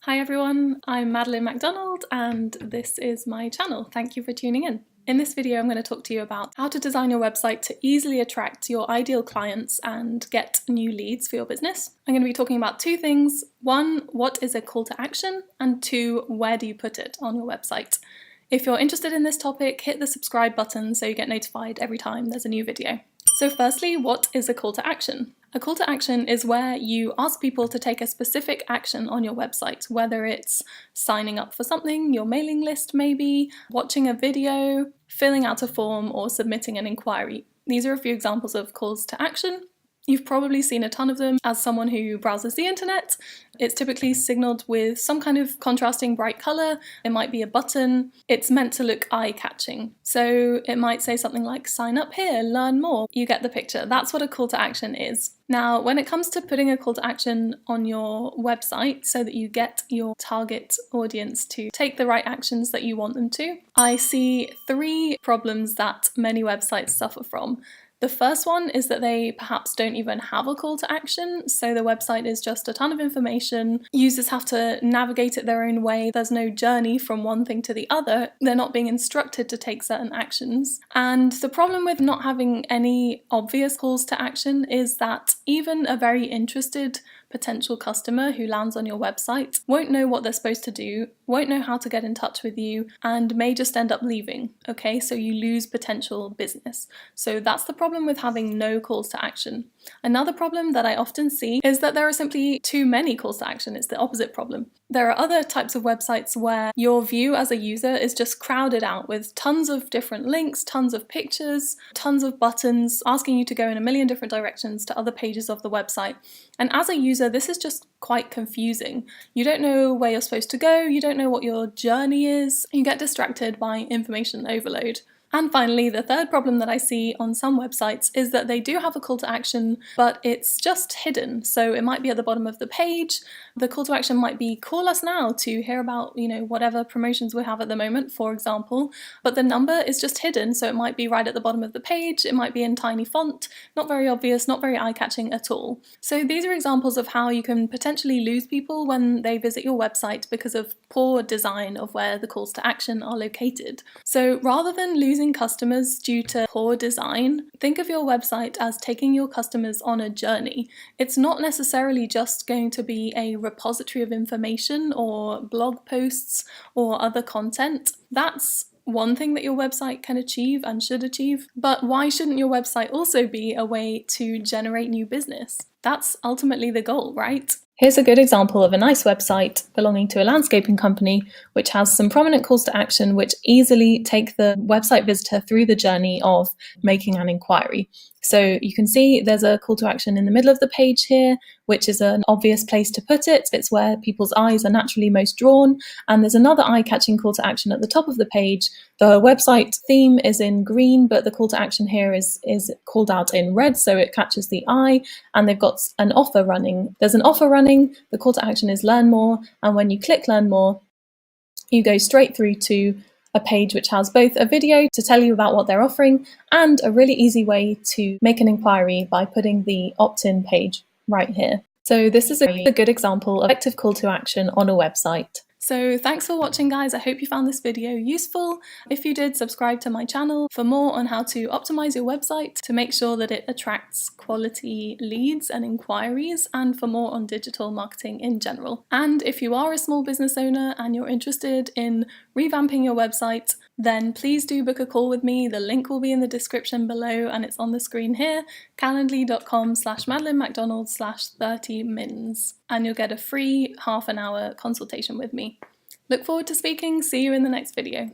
Hi everyone, I'm Madeline MacDonald and this is my channel. Thank you for tuning in. In this video I'm going to talk to you about how to design your website to easily attract your ideal clients and get new leads for your business. I'm going to be talking about two things. One, what is a call to action? And two, where do you put it on your website? If you're interested in this topic, hit the subscribe button so you get notified every time there's a new video. So firstly, what is a call to action? A call to action is where you ask people to take a specific action on your website, whether it's signing up for something, your mailing list maybe, watching a video, filling out a form, or submitting an inquiry. These are a few examples of calls to action. You've probably seen a ton of them as someone who browses the internet. It's typically signaled with some kind of contrasting bright colour. It might be a button. It's meant to look eye-catching. So it might say something like, sign up here, learn more. You get the picture. That's what a call to action is. Now, when it comes to putting a call to action on your website so that you get your target audience to take the right actions that you want them to, I see three problems that many websites suffer from. The first one is that they perhaps don't even have a call to action, so the website is just a ton of information. Users have to navigate it their own way. There's no journey from one thing to the other. They're not being instructed to take certain actions. And the problem with not having any obvious calls to action is that even a very interested potential customer who lands on your website won't know what they're supposed to do, won't know how to get in touch with you, and may just end up leaving. Okay, so you lose potential business. So that's the problem with having no calls to action. Another problem that I often see is that there are simply too many calls to action. It's the opposite problem. There are other types of websites where your view as a user is just crowded out with tons of different links, tons of pictures, tons of buttons, asking you to go in a million different directions to other pages of the website. And as a user, this is just quite confusing. You don't know where you're supposed to go, you don't know what your journey is, you get distracted by information overload. And finally, the third problem that I see on some websites is that they do have a call to action, but it's just hidden. So it might be at the bottom of the page. The call to action might be call us now to hear about, whatever promotions we have at the moment, for example. But the number is just hidden. So it might be right at the bottom of the page. It might be in tiny font, not very obvious, not very eye-catching at all. So these are examples of how you can potentially lose people when they visit your website because of poor design of where the calls to action are located. So rather than losing customers due to poor design, think of your website as taking your customers on a journey. It's not necessarily just going to be a repository of information or blog posts or other content. That's one thing that your website can achieve and should achieve, but why shouldn't your website also be a way to generate new business? That's ultimately the goal, right? Here's a good example of a nice website belonging to a landscaping company which has some prominent calls to action which easily take the website visitor through the journey of making an inquiry. So you can see there's a call to action in the middle of the page here, which is an obvious place to put it. It's where people's eyes are naturally most drawn. And there's another eye-catching call to action at the top of the page. The website theme is in green, but the call to action here is called out in red, so it catches the eye. And they've got an offer running. There's an offer running. The call to action is learn more. And when you click learn more, you go straight through to a page which has both a video to tell you about what they're offering and a really easy way to make an inquiry by putting the opt-in page right here. So this is a good example of effective call to action on a website. So thanks for watching, guys. I hope you found this video useful. If you did, subscribe to my channel for more on how to optimize your website to make sure that it attracts quality leads and inquiries, and for more on digital marketing in general. And if you are a small business owner and you're interested in revamping your website, then please do book a call with me. The link will be in the description below and it's on the screen here, calendly.com/madelinemacdonald/30mins, and you'll get a free half-an-hour consultation with me. Look forward to speaking. See you in the next video.